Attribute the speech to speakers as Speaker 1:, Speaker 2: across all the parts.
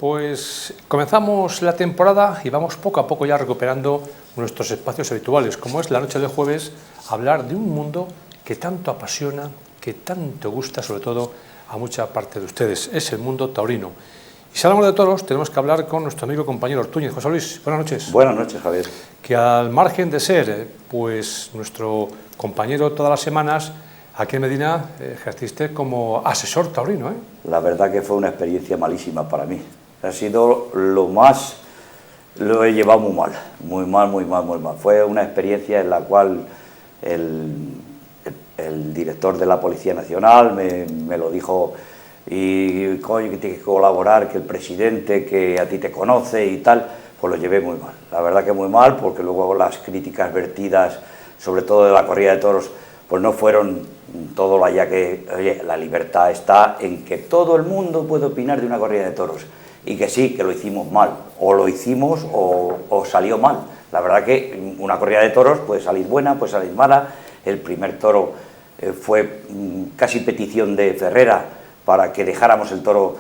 Speaker 1: Pues comenzamos la temporada y vamos poco a poco ya recuperando nuestros espacios habituales, como es la noche de jueves, hablar de un mundo que tanto apasiona, que tanto gusta, sobre todo a mucha parte de ustedes. Es el mundo taurino. Y si hablamos de toros, tenemos que hablar con nuestro amigo y compañero Ortúñez. José Luis, buenas noches.
Speaker 2: Buenas noches, Javier.
Speaker 1: Que al margen de ser pues nuestro compañero todas las semanas, aquí en Medina ejerciste como asesor taurino, ¿eh?
Speaker 2: La verdad que fue una experiencia malísima para mí. Ha sido lo he llevado muy mal, muy mal. Fue una experiencia en la cual el director de la Policía Nacional me lo dijo, y coño, que tienes que colaborar, que el presidente que a ti te conoce y tal, pues lo llevé muy mal. La verdad que muy mal, porque luego las críticas vertidas, sobre todo de la corrida de toros, pues no fueron todo lo allá que, oye, la libertad está en que todo el mundo puede opinar de una corrida de toros, y que sí, que lo hicimos mal, o lo hicimos o salió mal. La verdad que una corrida de toros puede salir buena, puede salir mala. El primer toro fue casi petición de Ferrera para que dejáramos el toro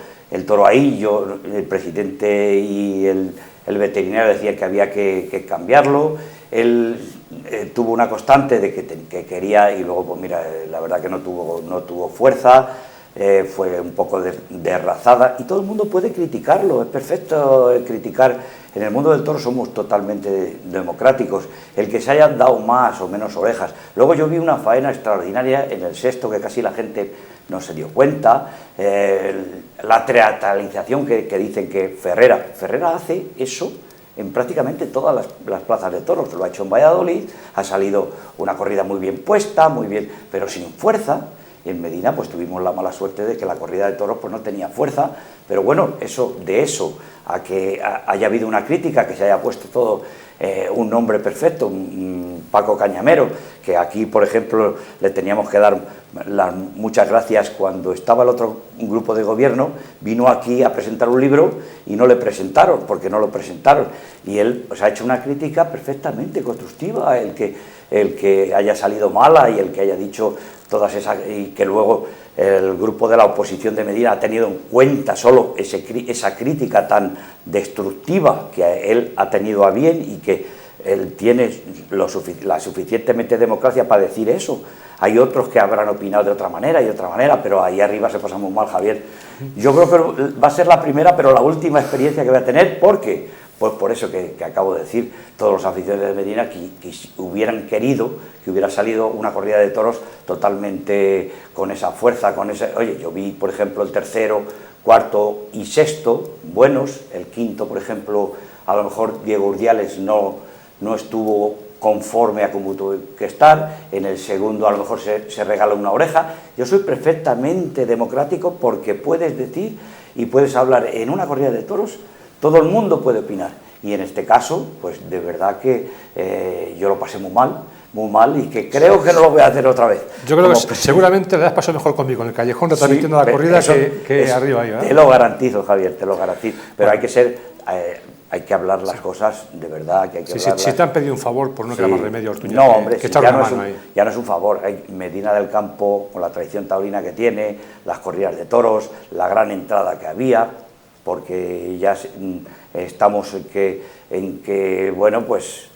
Speaker 2: ahí. El presidente y el veterinario decían que había que cambiarlo. Él tuvo una constante de que quería, y luego pues mira, la verdad que no tuvo fuerza. Fue un poco derrazada, y todo el mundo puede criticarlo, es perfecto criticar. En el mundo del toro somos totalmente democráticos, el que se hayan dado más o menos orejas. Luego yo vi una faena extraordinaria en el sexto, que casi la gente no se dio cuenta, la teatralización que dicen que Ferrera hace eso en prácticamente todas las plazas de toros. Lo ha hecho en Valladolid, ha salido una corrida muy bien puesta, muy bien, pero sin fuerza. Y en Medina pues tuvimos la mala suerte de que la corrida de toros pues no tenía fuerza, pero bueno, de eso a que haya habido una crítica, que se haya puesto todo un nombre perfecto, Paco Cañamero, que aquí por ejemplo le teníamos que dar las muchas gracias cuando estaba el otro grupo de gobierno, vino aquí a presentar un libro y no le presentaron, porque no lo presentaron, y él pues ha hecho una crítica perfectamente constructiva, el que haya salido mala y el que haya dicho todas esas, y que luego el grupo de la oposición de Medina ha tenido en cuenta solo esa crítica tan destructiva que él ha tenido a bien, y que él tiene la suficientemente democracia para decir eso. Hay otros que habrán opinado de otra manera, pero ahí arriba se pasa muy mal, Javier. Yo creo que va a ser la primera, pero la última experiencia que voy a tener, porque pues por eso que acabo de decir, todos los aficionados de Medina que hubieran querido que hubiera salido una corrida de toros totalmente con esa fuerza, Oye, yo vi, por ejemplo, el tercero, cuarto y sexto buenos. El quinto, por ejemplo, a lo mejor Diego Urdiales no estuvo conforme a como tuvo que estar. En el segundo a lo mejor se regala una oreja. Yo soy perfectamente democrático, porque puedes decir y puedes hablar en una corrida de toros. Todo el mundo puede opinar, y en este caso, pues de verdad que yo lo pasé muy mal, y que creo que no lo voy a hacer otra vez.
Speaker 1: Yo creo que seguramente le has pasado mejor conmigo en el callejón, retransmitiendo la corrida que arriba ahí, ¿verdad?
Speaker 2: Te lo garantizo, Javier, te lo garantizo. Pero bueno, hay que hablar las cosas de verdad, que hay que hablarlas.
Speaker 1: Si te han pedido un favor, por no quedar más remedio, Ortúñez,
Speaker 2: no, hombre,
Speaker 1: que
Speaker 2: ya no es un favor. Hay Medina del Campo, con la tradición taurina que tiene, las corridas de toros, la gran entrada que había, porque ya estamos en que bueno, pues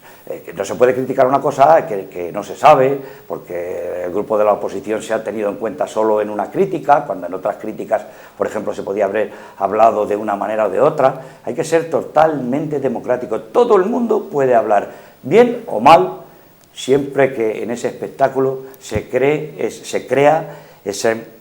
Speaker 2: que no se puede criticar una cosa que no se sabe, porque el grupo de la oposición se ha tenido en cuenta solo en una crítica, cuando en otras críticas, por ejemplo, se podía haber hablado de una manera o de otra. Hay que ser totalmente democrático. Todo el mundo puede hablar, bien o mal, siempre que en ese espectáculo se crea ese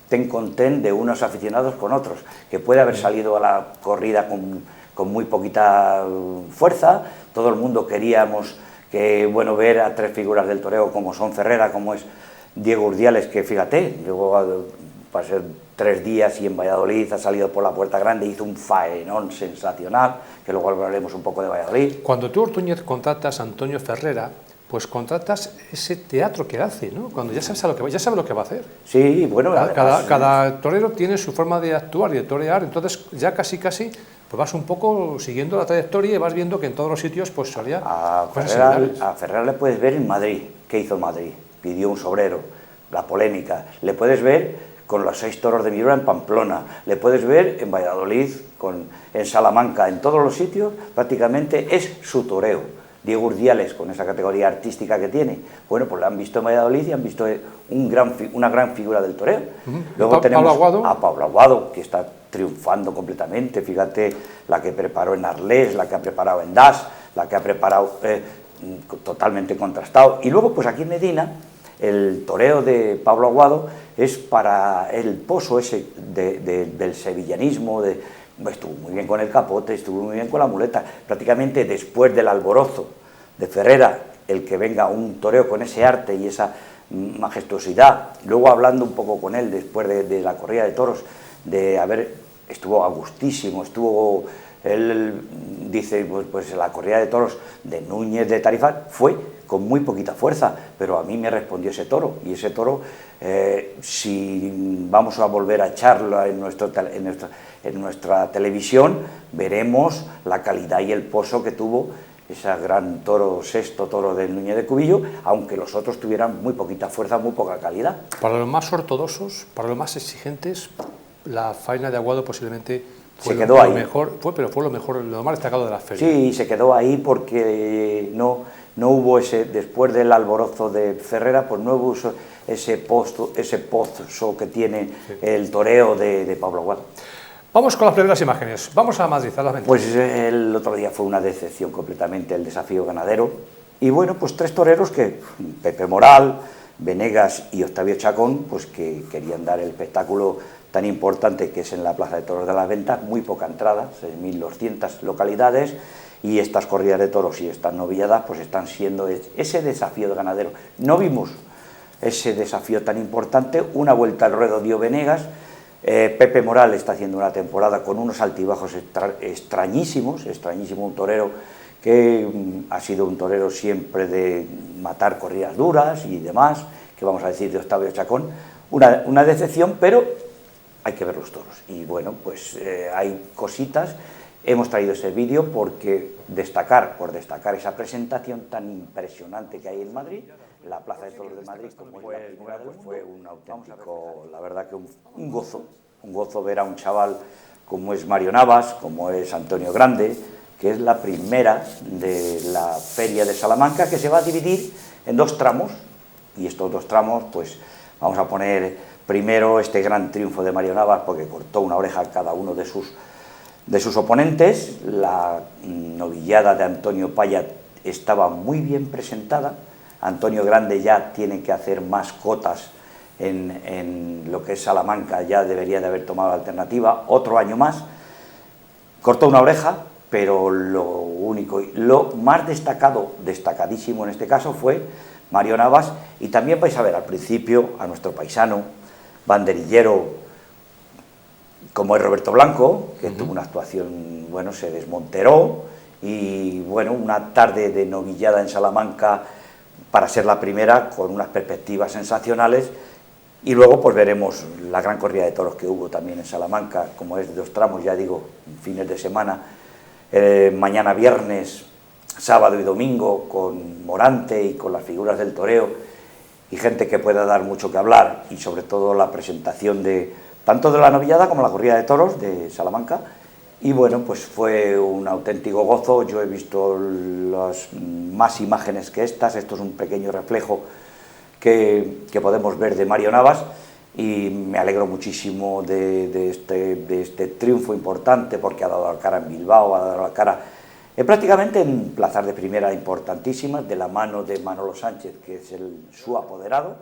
Speaker 2: ten con ten de unos aficionados con otros, que puede haber salido a la corrida con muy poquita fuerza. Todo el mundo queríamos ver a tres figuras del toreo, como son Ferrera, como es Diego Urdiales, que fíjate, llegó para ser 3 días y en Valladolid ha salido por la puerta grande, hizo un faenón sensacional, que luego hablaremos un poco de Valladolid.
Speaker 1: Cuando tú, Ortúñez, contratas a Antonio Ferrera, pues contratas ese teatro que hace, ¿no? Cuando ya sabe lo que va a hacer.
Speaker 2: Sí, bueno,
Speaker 1: cada torero tiene su forma de actuar y de torear, entonces ya casi pues vas un poco siguiendo la trayectoria y vas viendo que en todos los sitios pues salía
Speaker 2: a Ferrera le puedes ver en Madrid. ¿Qué hizo en Madrid? Pidió un sobrero, la polémica. Le puedes ver con los 6 toros de Miura en Pamplona, le puedes ver en Valladolid, en Salamanca, en todos los sitios, prácticamente es su toreo. Diego Urdiales, con esa categoría artística que tiene, bueno, pues lo han visto en Valladolid y han visto una gran figura del toreo. Luego tenemos a Pablo Aguado, que está triunfando completamente, fíjate la que preparó en Arles, la que ha preparado en Das, la que ha preparado totalmente contrastado. Y luego, pues aquí en Medina, el toreo de Pablo Aguado es para el pozo ese del sevillanismo, estuvo muy bien con el capote, estuvo muy bien con la muleta, prácticamente después del alborozo de Ferrera, el que venga un toreo con ese arte y esa majestuosidad, luego hablando un poco con él después de la corrida de toros, estuvo a gustísimo, él dice, pues la corrida de toros de Núñez de Tarifa fue con muy poquita fuerza, pero a mí me respondió ese toro, y ese toro, si vamos a volver a echarlo en nuestra televisión, veremos la calidad y el pozo que tuvo ese gran toro, sexto toro de Núñez de Cubillo, aunque los otros tuvieran muy poquita fuerza, muy poca calidad.
Speaker 1: Para los más ortodoxos, para los más exigentes, la faena de Aguado posiblemente fue lo mejor, fue lo mejor, lo más destacado de la feria.
Speaker 2: Sí, se quedó ahí porque no hubo después del alborozo de Ferrera, pues no hubo ese pozo que tiene el toreo de Pablo Aguado.
Speaker 1: Vamos con las primeras imágenes, vamos a Madrid, a las ventas.
Speaker 2: Pues el otro día fue una decepción completamente el desafío ganadero, y bueno, pues 3 toreros que, Pepe Moral, Venegas y Octavio Chacón, pues que querían dar el espectáculo tan importante que es en la Plaza de Toros de las Ventas, muy poca entrada, 6.200 localidades, y estas corridas de toros y estas novilladas pues están siendo ese desafío de ganadero. No vimos ese desafío tan importante, una vuelta al ruedo dio Venegas, Pepe Moral está haciendo una temporada con unos altibajos extrañísimos, un torero que ha sido un torero siempre de matar corridas duras y demás, que vamos a decir de Octavio Chacón, una decepción, pero hay que ver los toros. Y bueno, pues hay cositas. Hemos traído ese vídeo porque por destacar esa presentación tan impresionante que hay en Madrid, la Plaza de Toros de Madrid, como fue un auténtico, la verdad que un gozo ver a un chaval como es Mario Navas, como es Antonio Grande, que es la primera de la Feria de Salamanca, que se va a dividir en 2 tramos, y estos 2 tramos, pues vamos a poner primero este gran triunfo de Mario Navas, porque cortó una oreja a cada uno de sus oponentes. La novillada de Antonio Paya estaba muy bien presentada. Antonio Grande ya tiene que hacer más cotas en lo que es Salamanca, ya debería de haber tomado la alternativa, otro año más. Cortó una oreja, pero lo más destacadísimo en este caso fue Mario Navas, y también vais a ver al principio a nuestro paisano, banderillero, como es Roberto Blanco, que tuvo una actuación, bueno, se desmonteró, y bueno, una tarde de novillada en Salamanca para ser la primera, con unas perspectivas sensacionales. Y luego pues veremos la gran corrida de toros que hubo también en Salamanca, como es de 2 tramos, ya digo, fines de semana, mañana viernes, sábado y domingo, con Morante y con las figuras del toreo, y gente que pueda dar mucho que hablar, y sobre todo la presentación tanto de la novillada como la corrida de toros de Salamanca. Y bueno, pues fue un auténtico gozo. Yo he visto más imágenes que estas, esto es un pequeño reflejo que podemos ver de Mario Navas, y me alegro muchísimo de este triunfo importante, porque ha dado la cara en Bilbao, ha dado la cara prácticamente en plazas de primera importantísimas, de la mano de Manolo Sánchez, que es su apoderado,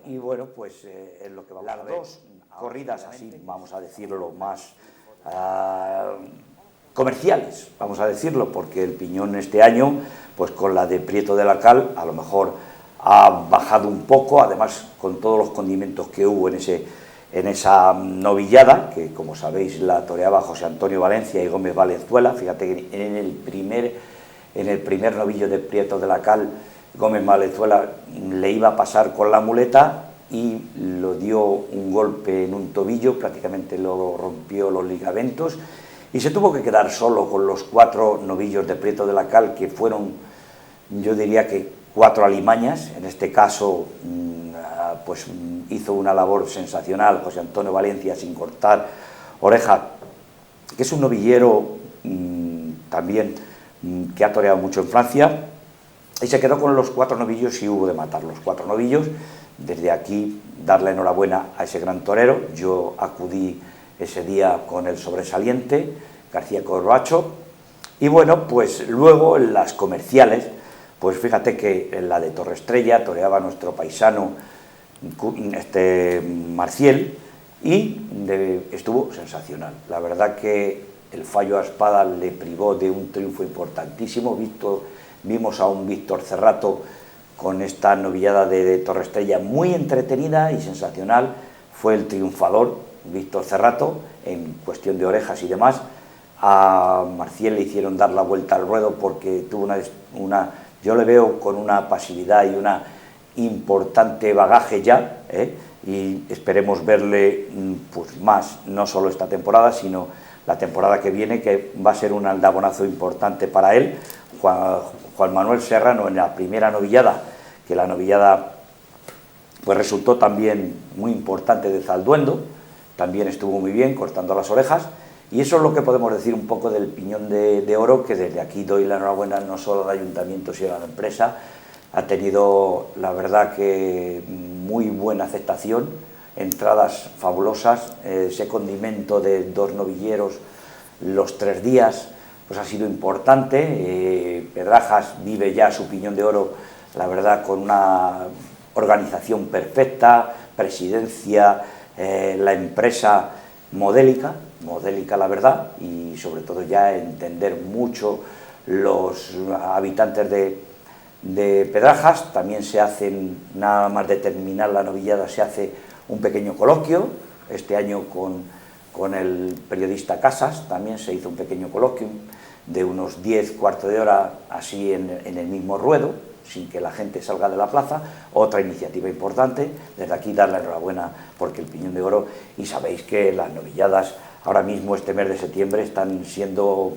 Speaker 2: y bueno, pues es lo que vamos a ver. Las 2 corridas, así vamos a decirlo, más comerciales, vamos a decirlo, porque el Piñón este año, pues con la de Prieto de la Cal, a lo mejor ha bajado un poco, además con todos los condimentos que hubo en esa novillada, que como sabéis la toreaba José Antonio Valencia y Gómez Valenzuela. Fíjate que en el primer novillo de Prieto de la Cal, Gómez Valenzuela le iba a pasar con la muleta y lo dio un golpe en un tobillo, prácticamente lo rompió los ligamentos, y se tuvo que quedar solo con los 4 novillos de Prieto de la Cal, que fueron, yo diría que 4 alimañas, en este caso pues hizo una labor sensacional, José Antonio Valencia, sin cortar orejas, que es un novillero también que ha toreado mucho en Francia, y se quedó con los 4 novillos y hubo de matar los 4 novillos. Desde aquí darle enhorabuena a ese gran torero. Yo acudí ese día con el sobresaliente García Corbacho, y bueno, pues luego en las comerciales, pues fíjate que en la de Torre Estrella toreaba nuestro paisano Marciel, y estuvo sensacional. La verdad que el fallo a espada le privó de un triunfo importantísimo. Vimos a un Víctor Cerrato con esta novillada de Torre Estrella muy entretenida y sensacional. Fue el triunfador Víctor Cerrato en cuestión de orejas y demás. A Marciel le hicieron dar la vuelta al ruedo porque tuvo yo le veo con una pasividad y una importante bagaje ya, y esperemos verle pues más, no solo esta temporada, sino la temporada que viene, que va a ser un aldabonazo importante para él. Juan Manuel Serrano en la primera novillada, que la novillada pues resultó también muy importante, de Zalduendo, también estuvo muy bien cortando las orejas, y eso es lo que podemos decir un poco del Piñón de Oro, que desde aquí doy la enhorabuena no solo al ayuntamiento sino a la empresa. Ha tenido, la verdad, que muy buena aceptación, entradas fabulosas, ese condimento de 2 novilleros los 3 días, pues ha sido importante. Pedrajas vive ya su Piñón de Oro, la verdad, con una organización perfecta, presidencia, la empresa modélica la verdad, y sobre todo ya entender mucho los habitantes de Pedrajas. También se hacen, nada más de terminar la novillada, se hace un pequeño coloquio. Este año con el periodista Casas también se hizo un pequeño coloquio de unos 10 cuartos de hora, así en el mismo ruedo, sin que la gente salga de la plaza. Otra iniciativa importante, desde aquí dar la enhorabuena porque el Piñón de Oro, y sabéis que las novilladas ahora mismo este mes de septiembre están siendo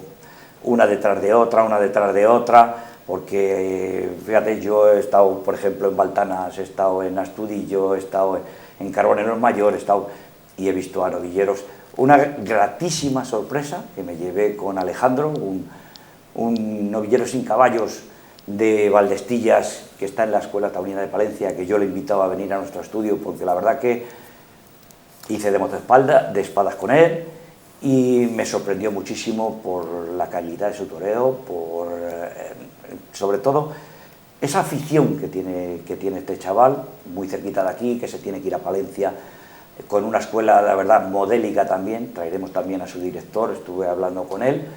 Speaker 2: una detrás de otra, porque fíjate, yo he estado por ejemplo en Baltanas, he estado en Astudillo, he estado en Carboneros Mayor, y he visto a novilleros. Una gratísima sorpresa que me llevé con Alejandro, un novillero sin caballos de Valdestillas, que está en la Escuela Taurina de Palencia, que yo le invitaba a venir a nuestro estudio, porque la verdad que hice de espadas con él, y me sorprendió muchísimo por la calidad de su toreo, sobre todo esa afición que tiene este chaval, muy cerquita de aquí, que se tiene que ir a Palencia, con una escuela, la verdad, modélica también. Traeremos también a su director, estuve hablando con él,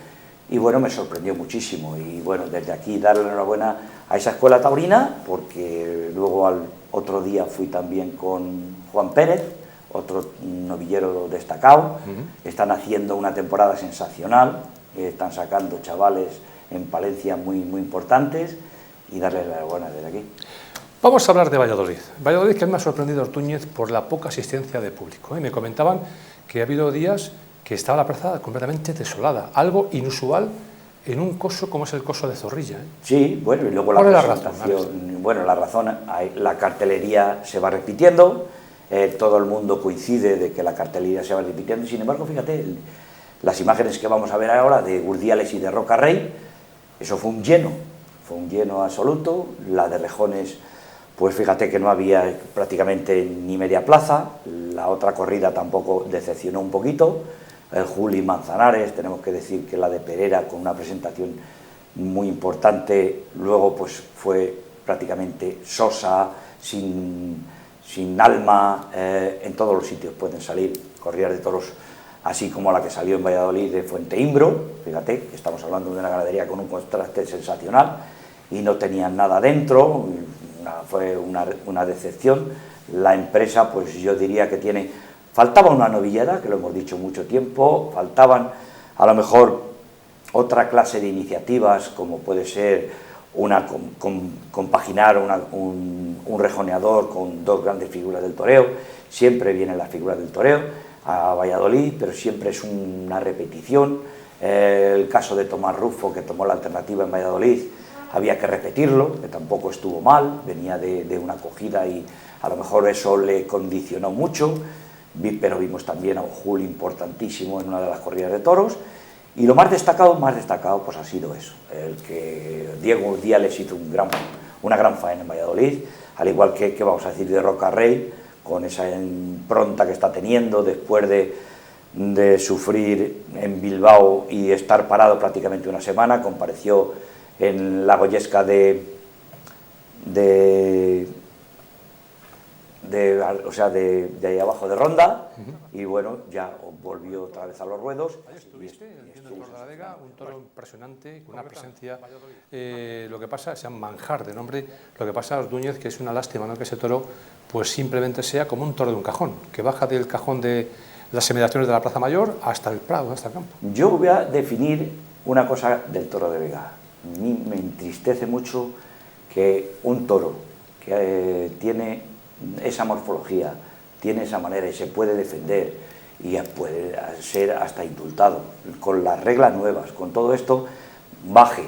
Speaker 2: y bueno, me sorprendió muchísimo. Y bueno, desde aquí darle la enhorabuena a esa escuela taurina, porque luego al otro día fui también con Juan Pérez, otro novillero destacado. Están haciendo una temporada sensacional, están sacando chavales en Palencia muy importantes, y darle la enhorabuena desde aquí.
Speaker 1: Vamos a hablar de Valladolid. Valladolid, que me ha sorprendido Ortúñez por la poca asistencia de público. Me comentaban que ha habido días que estaba la plaza completamente desolada, algo inusual en un coso como es el coso de Zorrilla.
Speaker 2: Sí, bueno, y luego la presentación. Bueno, la razón, la cartelería se va repitiendo, todo el mundo coincide de que la cartelería se va repitiendo, y sin embargo, fíjate, las imágenes que vamos a ver ahora de Urdiales y de Roca Rey, eso fue un lleno absoluto. La de Rejones, pues fíjate que no había prácticamente ni media plaza. La otra corrida tampoco, decepcionó un poquito. El Juli Manzanares, tenemos que decir que la de Perera, con una presentación muy importante, luego pues fue prácticamente sosa, sin alma. En todos los sitios pueden salir corridas de toros, así como la que salió en Valladolid de Fuente Imbro. Fíjate que estamos hablando de una ganadería con un contraste sensacional, y no tenían nada dentro. Fue una decepción. La empresa, pues yo diría que faltaba una novillada, que lo hemos dicho mucho tiempo, faltaban a lo mejor otra clase de iniciativas, como puede ser compaginar un rejoneador con 2 grandes figuras del toreo. Siempre vienen las figuras del toreo a Valladolid, pero siempre es una repetición. El caso de Tomás Rufo, que tomó la alternativa en Valladolid, había que repetirlo, que tampoco estuvo mal, venía de una acogida y a lo mejor eso le condicionó mucho, pero vimos también a un Juli importantísimo en una de las corridas de toros, y lo más destacado pues ha sido eso, el que Diego Urdiales hizo una gran faena en Valladolid, al igual que vamos a decir de Roca Rey, con esa impronta que está teniendo después de sufrir en Bilbao y estar parado prácticamente una semana. Compareció en la Goyesca de ahí abajo de Ronda, y bueno, ya volvió otra vez a los ruedos.
Speaker 1: Ahí estuviste, entiendo, el Toro de la Vega, un toro impresionante, con una presencia, lo que pasa, se llama Manjar de nombre, lo que pasa, Ordúñez, que es una lástima, ¿no?, que ese toro pues simplemente sea como un toro de un cajón, que baja del cajón de las inmediaciones de la Plaza Mayor hasta el Prado, hasta el campo.
Speaker 2: Yo voy a definir una cosa del Toro de Vega. A mí me entristece mucho que un toro que tiene esa morfología, tiene esa manera y se puede defender y puede ser hasta indultado, con las reglas nuevas, con todo esto, baje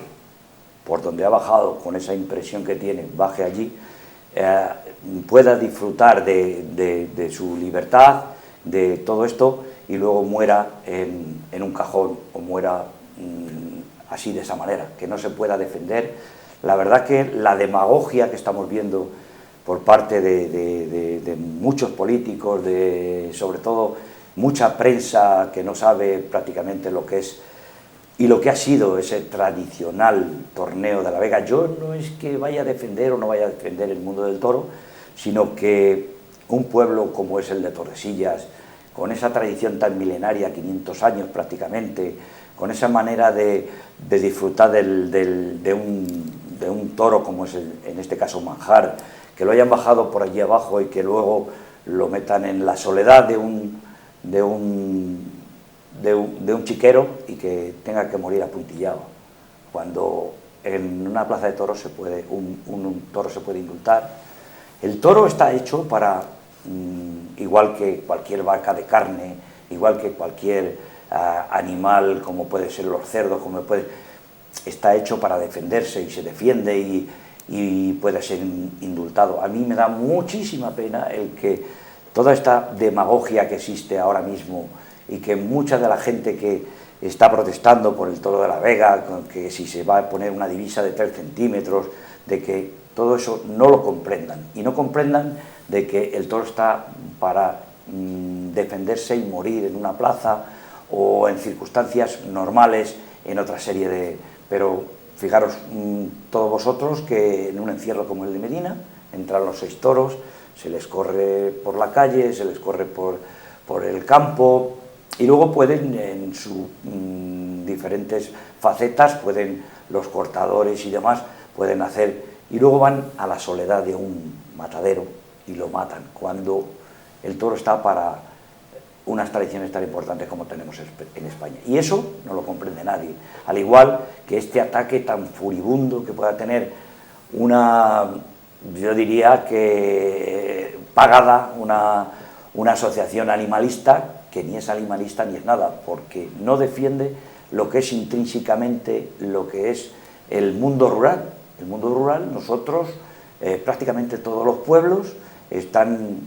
Speaker 2: por donde ha bajado, con esa impresión que tiene, baje allí, pueda disfrutar de su libertad, de todo esto, y luego muera en un cajón o muera así, de esa manera, que no se pueda defender. La verdad que la demagogia que estamos viendo por parte de muchos políticos, sobre todo mucha prensa que no sabe prácticamente lo que es y lo que ha sido ese tradicional torneo de la Vega. Yo no es que vaya a defender o no vaya a defender el mundo del toro, sino que un pueblo como es el de Tordesillas, con esa tradición tan milenaria, 500 años prácticamente, con esa manera de disfrutar de un toro como es en este caso Manjar, que lo hayan bajado por allí abajo y que luego lo metan en la soledad de un chiquero y que tenga que morir apuntillado, cuando en una plaza de toros un toro se puede indultar. El toro está hecho para, igual que cualquier vaca de carne, igual que cualquier animal, como puede ser los cerdos, está hecho para defenderse y se defiende y puede ser indultado. A mí me da muchísima pena el que toda esta demagogia que existe ahora mismo y que mucha de la gente que está protestando por el Toro de la Vega, que si se va a poner una divisa de 3 centímetros, de que todo eso no lo comprendan, y no comprendan de que el toro está para defenderse y morir en una plaza o en circunstancias normales en otra serie de... Pero fijaros todos vosotros que en un encierro como el de Medina entran los 6 toros, se les corre por la calle, se les corre por el campo, y luego pueden en sus diferentes facetas, los cortadores y demás pueden hacer, y luego van a la soledad de un matadero y lo matan, cuando el toro está para unas tradiciones tan importantes como tenemos en España. Y eso no lo comprende nadie, al igual que este ataque tan furibundo que pueda tener yo diría que pagada, una asociación animalista, que ni es animalista ni es nada, porque no defiende lo que es intrínsecamente lo que es el mundo rural. El mundo rural, nosotros, prácticamente todos los pueblos están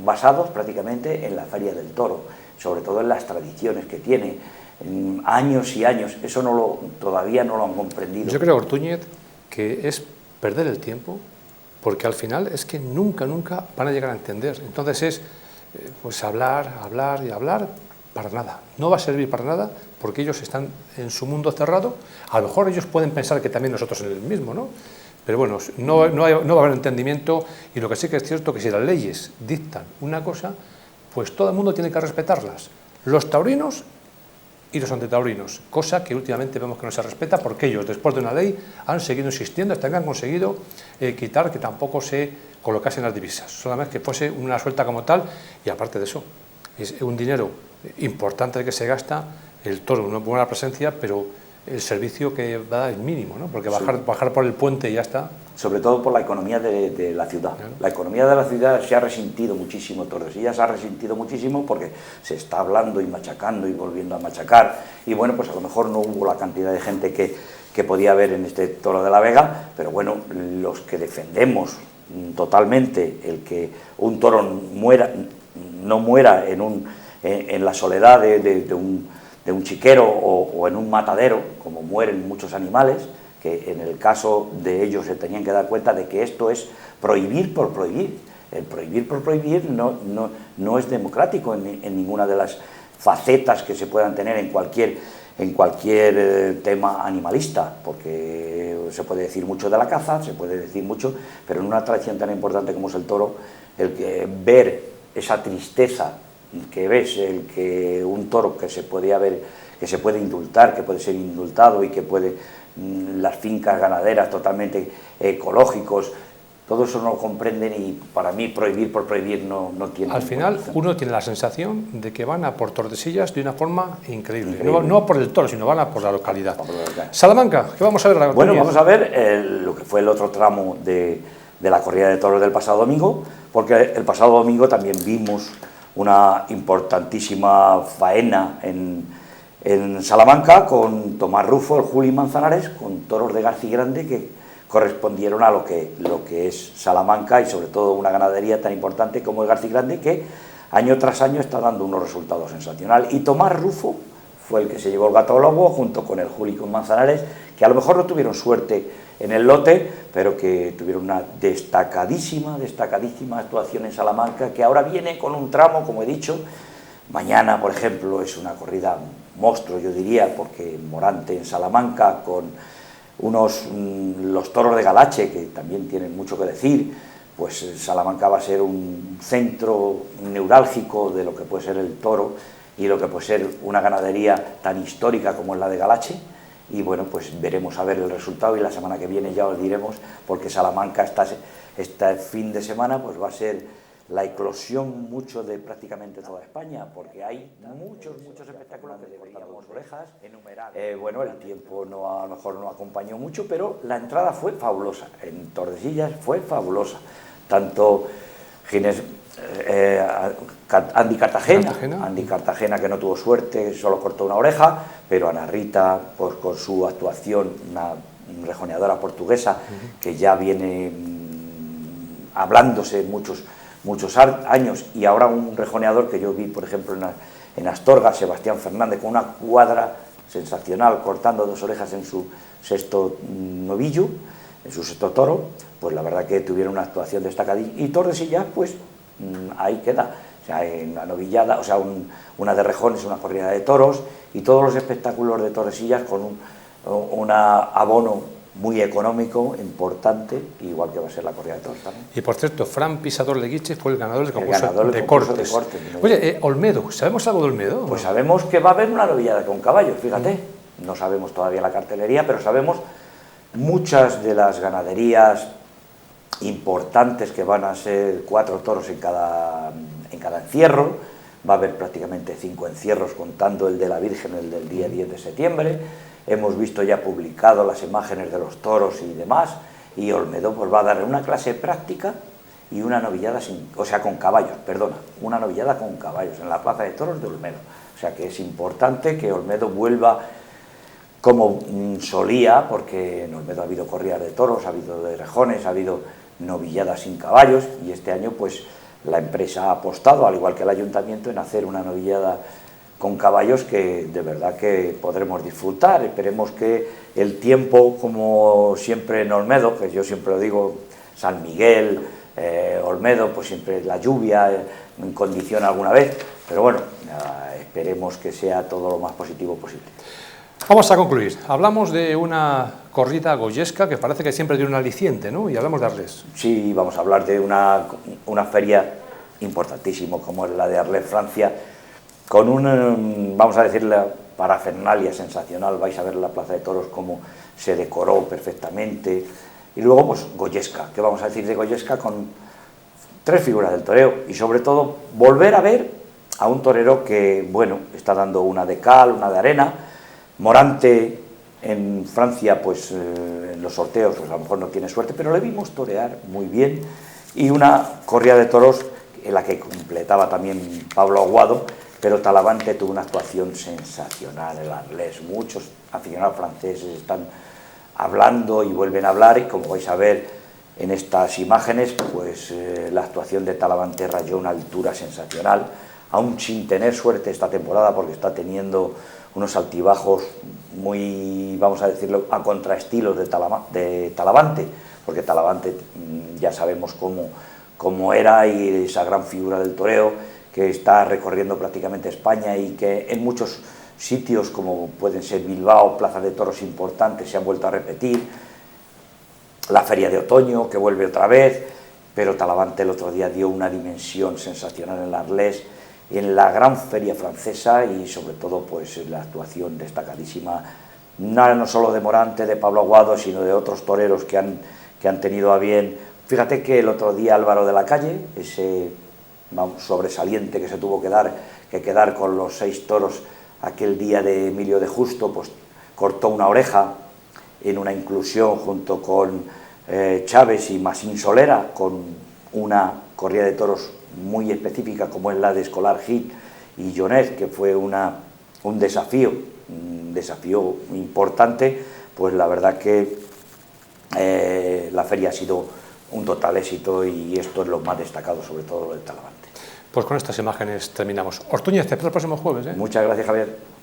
Speaker 2: basados prácticamente en la Feria del Toro, sobre todo en las tradiciones que tiene, años y años. Eso todavía no lo han comprendido.
Speaker 1: Yo creo, Ortúñez, que es perder el tiempo, porque al final es que nunca van a llegar a entender. Entonces es pues hablar para nada. No va a servir para nada, porque ellos están en su mundo cerrado. A lo mejor ellos pueden pensar que también nosotros en el mismo, ¿no? Pero bueno, no va a haber entendimiento, y lo que sí que es cierto que si las leyes dictan una cosa, pues todo el mundo tiene que respetarlas. Los taurinos y los antitaurinos, cosa que últimamente vemos que no se respeta, porque ellos, después de una ley, han seguido insistiendo hasta que han conseguido quitar que tampoco se colocasen las divisas, solamente que fuese una suelta como tal, y aparte de eso, es un dinero importante que se gasta, el toro, una buena presencia, pero el servicio que da es mínimo, ¿no? Porque bajar por el puente y ya está.
Speaker 2: Sobre todo por la economía de la ciudad. Claro. La economía de la ciudad se ha resentido muchísimo, Tordesillas se ha resentido muchísimo porque se está hablando y machacando y volviendo a machacar, y bueno, pues a lo mejor no hubo la cantidad de gente que podía haber en este toro de la Vega, pero bueno, los que defendemos totalmente el que un toro no muera en la soledad de un chiquero o en un matadero, como mueren muchos animales, que en el caso de ellos se tenían que dar cuenta de que esto es prohibir por prohibir. El prohibir por prohibir no es democrático en ninguna de las facetas que se puedan tener en cualquier tema animalista, porque se puede decir mucho de la caza, se puede decir mucho, pero en una tradición tan importante como es el toro, el que ver esa tristeza que ves, el que un toro que se puede indultar, que puede ser indultado y que puede las fincas ganaderas totalmente ecológicos, todo eso no lo comprenden y para mí prohibir por prohibir no tiene...
Speaker 1: Al final uno tiene la sensación de que van a por Tordesillas de una forma increíble. No por el toro, sino van a por la localidad. Salamanca, ¿qué vamos a ver?
Speaker 2: Bueno, vamos a ver lo que fue el otro tramo de la corrida de toros del pasado domingo, porque el pasado domingo también vimos una importantísima faena en Salamanca con Tomás Rufo, el Juli Manzanares, con toros de García Grande que correspondieron a lo que es Salamanca y sobre todo una ganadería tan importante como el García Grande, que año tras año está dando unos resultados sensacionales. Y Tomás Rufo fue el que se llevó el gato al agua junto con el Juli con Manzanares, que a lo mejor no tuvieron suerte en el lote, pero que tuvieron una destacadísima actuación en Salamanca, que ahora viene con un tramo, como he dicho. Mañana, por ejemplo, es una corrida monstruo, yo diría, porque Morante en Salamanca con los toros de Galache, que también tienen mucho que decir, pues Salamanca va a ser un centro neurálgico de lo que puede ser el toro y lo que puede ser una ganadería tan histórica como es la de Galache, y bueno, pues veremos a ver el resultado y la semana que viene ya os diremos, porque Salamanca este fin de semana pues va a ser la eclosión mucho de prácticamente toda España, porque hay muchos espectáculos que deberíamos orejas. Bueno, el tiempo a lo mejor no acompañó mucho, pero la entrada fue fabulosa. En Tordesillas fue fabulosa. Tanto Andy Cartagena, que no tuvo suerte, solo cortó una oreja, pero Ana Rita, pues con su actuación, una rejoneadora portuguesa, que ya viene hablándose muchos años, y ahora un rejoneador que yo vi, por ejemplo, en Astorga, Sebastián Fernández, con una cuadra sensacional, cortando 2 orejas en su sexto novillo, en su sexto toro, pues la verdad que tuvieron una actuación destacadísima. Y Tordesillas, pues ahí queda, o sea, en la novillada, o sea, una de rejones, una corrida de toros, y todos los espectáculos de Tordesillas con un abono muy económico, importante, igual que va a ser la corrida de toros también.
Speaker 1: Y por cierto, Fran Pisador Leguiche fue el ganador del concurso de cortes. Oye, Olmedo, ¿sabemos algo de Olmedo?
Speaker 2: Pues sabemos que va a haber una novillada con caballos, fíjate. No sabemos todavía la cartelería, pero sabemos muchas de las ganaderías importantes, que van a ser 4 toros en cada encierro. Va a haber prácticamente 5 encierros, contando el de la Virgen, el del día 10 de septiembre. Hemos visto ya publicado las imágenes de los toros y demás, y Olmedo pues va a dar una clase práctica y una novillada con caballos, una novillada con caballos en la Plaza de Toros de Olmedo. O sea que es importante que Olmedo vuelva como solía, porque en Olmedo ha habido corridas de toros, ha habido de rejones, ha habido novilladas sin caballos, y este año pues la empresa ha apostado, al igual que el ayuntamiento, en hacer una novillada con caballos que de verdad que podremos disfrutar. Esperemos que el tiempo, como siempre en Olmedo, que yo siempre lo digo, San Miguel, Olmedo, pues siempre la lluvia condiciona alguna vez, pero bueno, esperemos que sea todo lo más positivo posible.
Speaker 1: Vamos a concluir. Hablamos de una corrida goyesca que parece que siempre tiene un aliciente, ¿no? Y hablamos de Arles.
Speaker 2: Sí, vamos a hablar de una feria importantísima como es la de Arles, Francia, con vamos a decir, la parafernalia sensacional. Vais a ver la Plaza de Toros cómo se decoró perfectamente. Y luego, pues, goyesca. ¿Qué vamos a decir de goyesca? Con 3 figuras del toreo, y sobre todo volver a ver a un torero que, bueno, está dando una de cal, una de arena. Morante en Francia, pues en los sorteos, pues a lo mejor no tiene suerte, pero le vimos torear muy bien. Y una corrida de toros en la que completaba también Pablo Aguado, pero Talavante tuvo una actuación sensacional en el Arles. Muchos aficionados franceses están hablando y vuelven a hablar, y como vais a ver en estas imágenes, pues la actuación de Talavante rayó una altura sensacional, aún sin tener suerte esta temporada, porque está teniendo unos altibajos muy, vamos a decirlo, a contraestilos de Talavante, porque Talavante ya sabemos cómo era, y esa gran figura del toreo que está recorriendo prácticamente España, y que en muchos sitios como pueden ser Bilbao, plazas de toros importantes, se han vuelto a repetir. La feria de otoño, que vuelve otra vez, pero Talavante el otro día dio una dimensión sensacional en Arles, en la gran feria francesa, y sobre todo pues la actuación destacadísima, no solo de Morante, de Pablo Aguado, sino de otros toreros que han tenido a bien. Fíjate que el otro día Álvaro de la Calle, ese sobresaliente que se tuvo que quedar con los 6 toros aquel día de Emilio de Justo, pues cortó una oreja en una inclusión junto con Chávez y Masín Solera, con una corrida de toros muy específica como es la de Escolar Gil y Jonet, que fue un desafío importante. Pues la verdad que la feria ha sido un total éxito, y esto es lo más destacado, sobre todo lo de Talavante.
Speaker 1: Pues con estas imágenes terminamos. Ortuñez, te espero el próximo jueves.
Speaker 2: Muchas gracias, Javier.